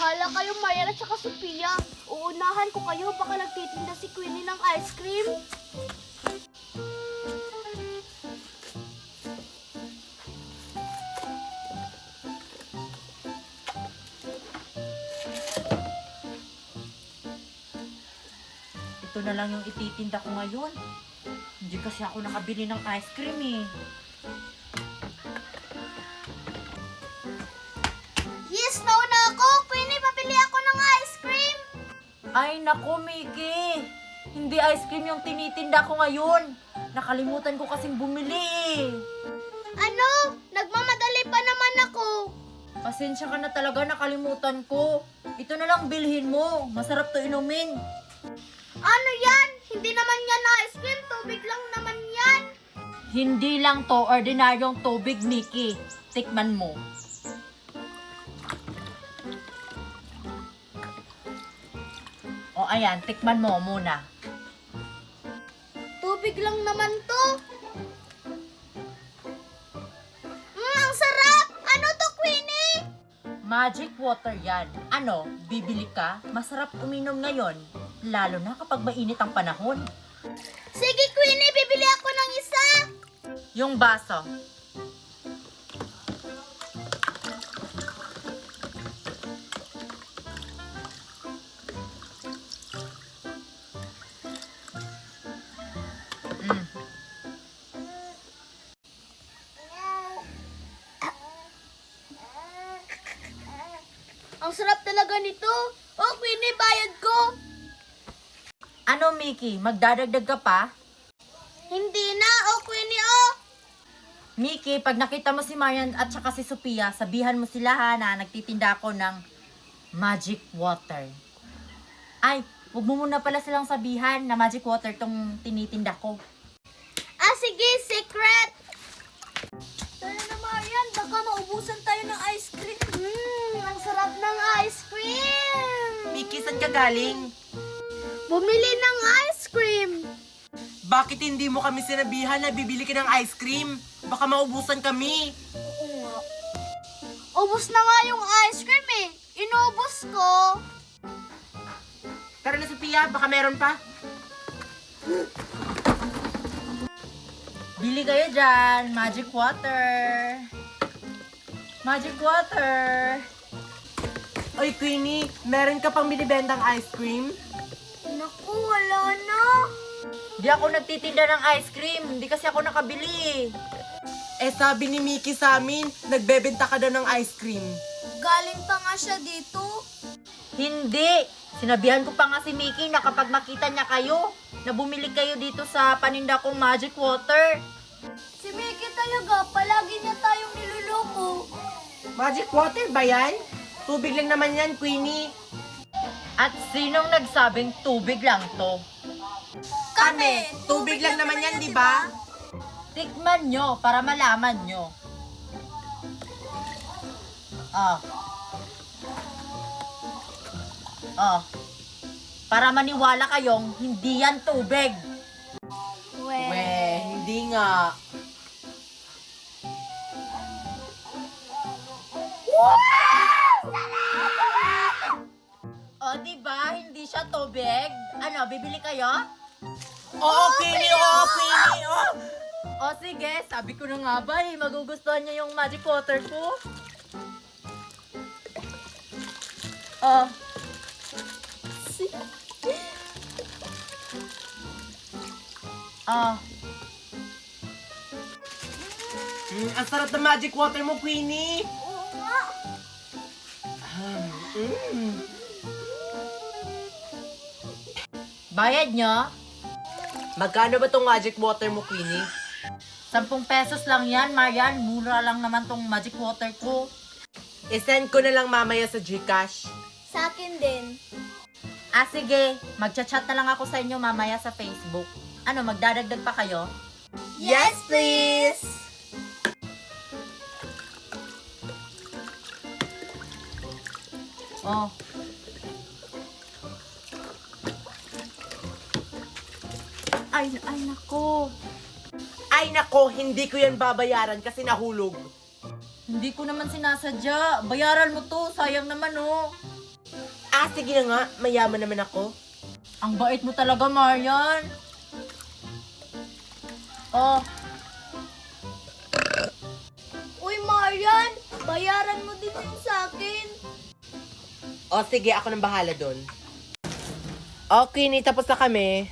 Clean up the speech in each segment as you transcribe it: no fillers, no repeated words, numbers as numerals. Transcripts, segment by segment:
Bahala kayo, Mayan at saka Sophia. Uunahan ko kayo, baka nagtitinda si Queenie ng ice cream. Ito na lang yung ititinda ko ngayon. Hindi kasi ako nakabili ng ice cream eh. Yes, nauna ako. Queenie, pabili ako ng ice cream. Ay nako, Mickey! Hindi ice cream yung tinitinda ko ngayon. Nakalimutan ko kasing bumili eh. Ano? Nagmamadali pa naman ako. Pasensya ka na talaga, nakalimutan ko. Ito na lang bilhin mo. Masarap to inumin. Ano yan? Hindi naman yan ice cream. Tubig lang naman yan. Hindi lang to ordinaryong tubig, Mickey. Tikman mo. O ayan, tikman mo muna. Tubig lang naman to. Ang sarap! Ano to, Queenie? Magic water yan. Ano, bibili ka? Masarap uminom ngayon. Lalo na kapag mainit ang panahon. Sige, Queenie, bibili ako ng isa. Yung baso. Mm. Ang sarap talaga nito. Oh, Queenie, bayad ko. Ano, Mickey? Magdadagdag ka pa? Hindi na. Oh, Queenie, oh. Mickey, pag nakita mo si Marian at saka si Sophia, sabihan mo sila ha na nagtitinda ako ng magic water. Ay, huwag mo muna pala silang sabihan na magic water tong tinitinda ko. Ah, sige, secret. Tara na, Marian. Baka maubusan tayo ng ice cream. Ang sarap ng ice cream. Mickey, saan ka galing? Bumili ng ice cream. Bakit hindi mo kami sinabihan na bibili ka ng ice cream? Baka maubusan kami. Oo nga. Ubus na nga yung ice cream eh. Inubos ko. Tara na, Sophia, baka meron pa. Bili kayo dyan, magic water. Magic water. Oy, Queenie, meron ka pang binibentang ice cream? Naku, wala na. Di ako nagtitinda ng ice cream, hindi kasi ako nakabili. Eh, sabi ni Mickey sa amin, nagbebenta ka daw ng ice cream. Galing pa nga siya dito. Hindi. Sinabihan ko pa nga si Mickey na kapag makita niya kayo, na bumili kayo dito sa paninda kong magic water. Si Mickey talaga, palagi niya tayong niluloko. Magic water ba yan? Tubig lang naman yan, Queenie. At sinong nagsabing tubig lang to? Kami, tubig lang naman yan, di ba? Tikman nyo para malaman nyo. Ah. Ah. Para maniwala kayong hindi yan tubig. Weh, hindi nga. O, diba? Hindi siya tubig. Ano, bibili kayo? Oo, Queenie, oo, Queenie, oo. O, sige. Sabi ko na nga ba eh. Magugustuhan niya yung magic water ko. Oh. Ah. Ang sarap ng magic water mo, Queenie. Oo nga. Bayad nyo? Magkano ba tong magic water mo, Queenie? 10 pesos lang yan, Marian. Mura lang naman tong magic water ko. I-send ko na lang mamaya sa GCash. Sa akin din. Ah, sige. Magchat-chat na lang ako sa inyo mamaya sa Facebook. Ano, magdadagdag pa kayo? Yes, please. Oh. Ay, nako. Ay nako, hindi ko yan babayaran kasi nahulog. Hindi ko naman sinasadya. Bayaran mo to. Sayang naman, oh. sige na nga. Mayaman naman ako. Ang bait mo talaga, Marian. Oh, Uy, Marian, bayaran mo din yung sa akin. O sige, ako nang bahala doon. Okay, tapos na kami.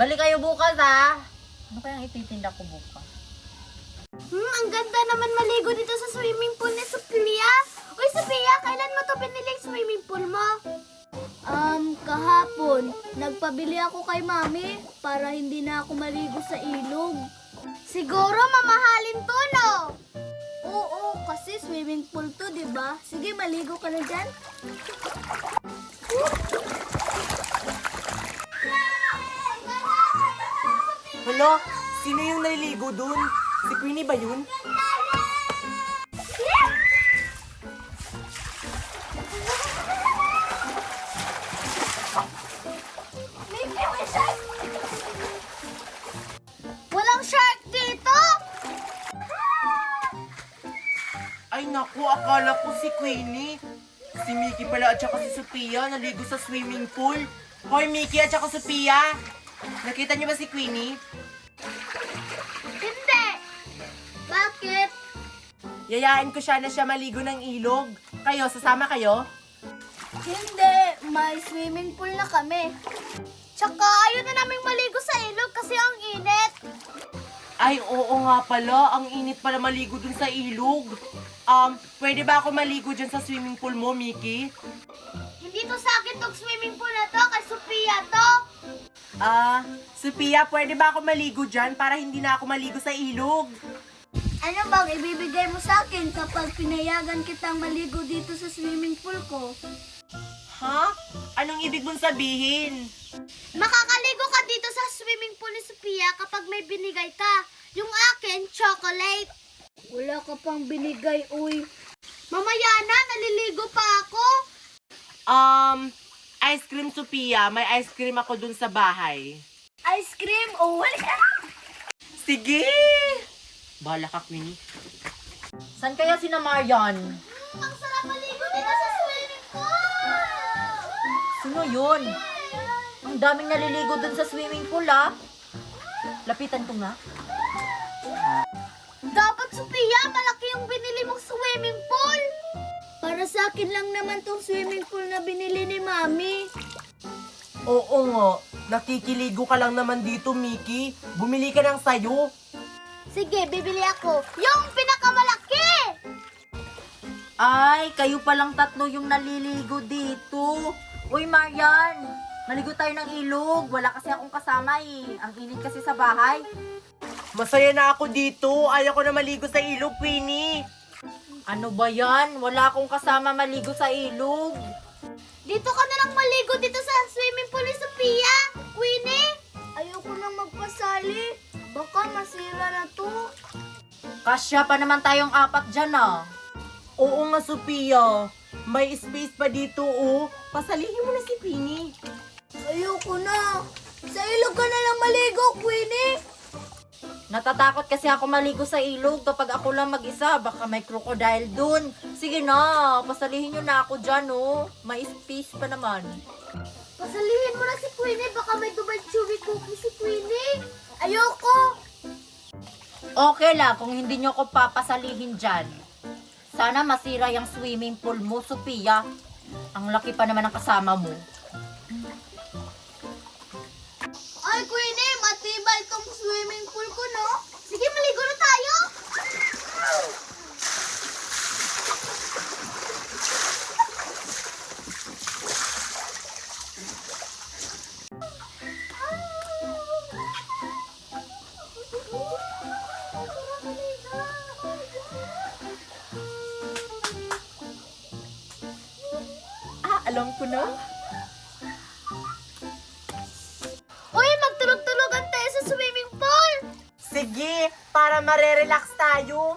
balik kayo bukas, ha? Ano kayang ititinda ko bukas? Ang ganda naman maligo dito sa swimming pool ni Sophia. Uy, Sophia, kailan mo to binili yung swimming pool mo? Kahapon. Nagpabili ako kay Mami para hindi na ako maligo sa ilog. Siguro mamahalin to, no? Oo, kasi swimming pool to, di ba? Sige, maligo ka na dyan. Hala, sino yung naliligo dun? Si Queenie ba yun? May shark! Walang shark dito! Ay naku, akala ko si Queenie. Si Mickey pala at saka si Sophia naligo sa swimming pool. Hoy, Mickey at saka Sophia! Nakita niyo ba si Queenie? Hindi! Bakit? Yayain ko siya na siya maligo ng ilog. Kayo, sasama kayo? Hindi, may swimming pool na kami. Tsaka ayaw na naming maligo sa ilog kasi ang init. Ay, oo nga pala. Ang init pala maligo dun sa ilog. Pwede ba ako maligo dyan sa swimming pool mo, Mickey? Hindi to sa akin tong swimming pool na to, kay Sophia to. Sophia, pwede ba ako maligo dyan para hindi na ako maligo sa ilog? Ano bang ibibigay mo sa akin kapag pinayagan kitang maligo dito sa swimming pool ko? Ha? Anong ibig mong sabihin? Makakaligo ka dito sa swimming pool ni Sophia kapag may binigay ka. Yung akin, chocolate. Wala ka pang binigay, uy. Mamaya na, naliligo pa ako. Ice cream, Sophia. May ice cream ako dun sa bahay. Ice cream, oh, wala. Sige! Bahala ka, Queenie. Saan kaya si na Marian? Ang sarap maligo dito sa swimming pool. Sino yun? Ang daming naliligo dun sa swimming pool, ha? Lapitan ko nga. Dapat, Sophia, malaki yung binili mong swimming pool. Para sa akin lang naman tong swimming pool na binili ni Mami. Oo nga. Nakikiligo ka lang naman dito, Mickey. Bumili ka ng sayo. Sige, bibili ako. Yung pinakamalaki! Ay, kayo palang tatlo yung naliligo dito. Uy, Marian, maligo tayo ng ilog. Wala kasi akong kasama eh. Ang init kasi sa bahay. Masaya na ako dito. Ayaw ko na maligo sa ilog, Queenie. Ano ba yan? Wala akong kasama maligo sa ilog. Dito ka na lang maligo dito sa swimming pool ni Sophia. Queenie? Ayoko nang magpasali. Baka masira na to. Kasya pa naman tayong apat dyan ah. Oo nga, Sophia. May space pa dito, oh. Pasalihin mo na si Queenie. Ayoko na. Sa ilog ka na lang maligo, Queenie. Natatakot kasi ako maligo sa ilog kapag ako lang mag-isa. Baka may crocodile dun. Sige na, pasalihin nyo na ako dyan oh. May space pa naman. Pasalihin mo na si Queenie. Baka may Dubai Chewy cookie si Queenie. Ayoko. Okay lang kung hindi nyo ako papasalihin dyan. Sana masira yung swimming pool mo, Sophia. Ang laki pa naman ng kasama mo. Ay, Queenie, matibay itong swimming pool ko, no? Sige, maligo na tayo. Alam ko na. Uy, magtulog-tulogan tayo sa swimming pool. Sige, para marerelax tayo.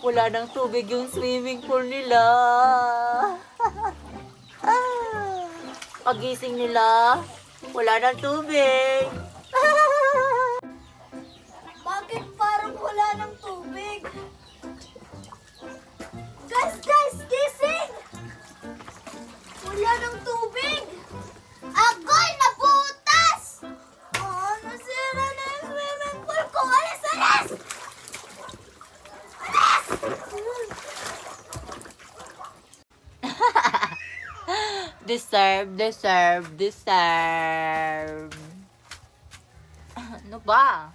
Wala ng tubig yung swimming pool nila. Pagising nila, wala ng tubig. Bakit parang wala ng tubig? Guys, gising! Wala ng tubig! Agoy, nabutas! Oh, nasira na yung swimming pool ko! Alis! Alis! Deserve. Ano ba?